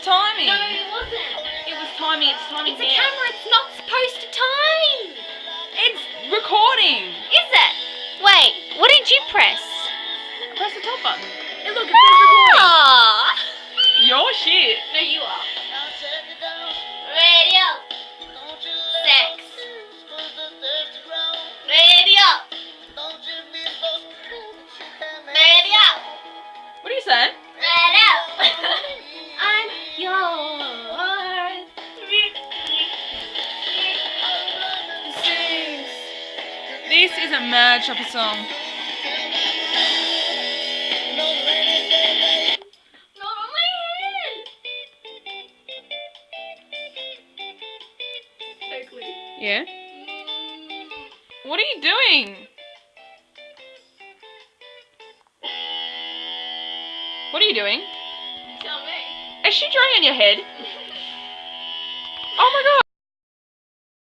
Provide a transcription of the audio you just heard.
timing. No, it wasn't. It was timing. It's timing. It's a camera. It's not supposed to time. It's recording. Is it? Wait, what did you press? Press the top button. Hey, look, it says recording. Ah. Your shit. No, you are. Radio. Sex. Radio. Radio. What are you saying? Radio. I'm yours. This is a mad shopper song. Not on my head. Oakley. Yeah? What are you doing? What are you doing? Tell me. Is she drawing on your head? Oh my god!